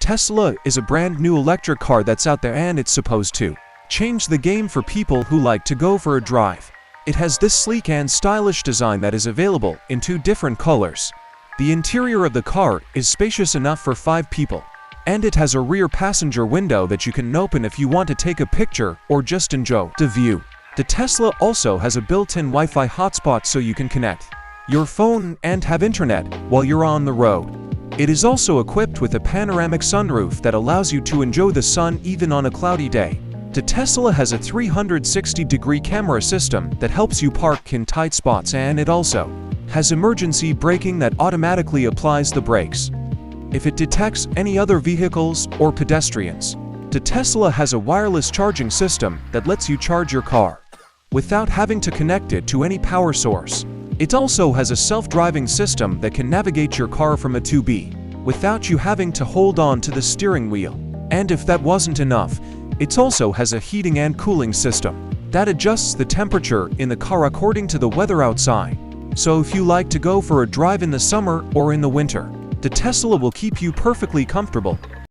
Tesla is a brand new electric car that's out there, and it's supposed to change the game for people who like to go for a drive. It has this sleek and stylish design that is available in 2 different colors. The interior of the car is spacious enough for 5 people, and it has a rear passenger window that you can open if you want to take a picture or just enjoy the view. The Tesla also has a built-in Wi-Fi hotspot so you can connect your phone and have internet while you're on the road. It is also equipped with a panoramic sunroof that allows you to enjoy the sun even on a cloudy day. The Tesla has a 360-degree camera system that helps you park in tight spots, and it also has emergency braking that automatically applies the brakes if it detects any other vehicles or pedestrians. The Tesla has a wireless charging system that lets you charge your car without having to connect it to any power source. It also has a self-driving system that can navigate your car from A to B without you having to hold on to the steering wheel. And if that wasn't enough, it also has a heating and cooling system that adjusts the temperature in the car according to the weather outside. So if you like to go for a drive in the summer or in the winter, the Tesla will keep you perfectly comfortable.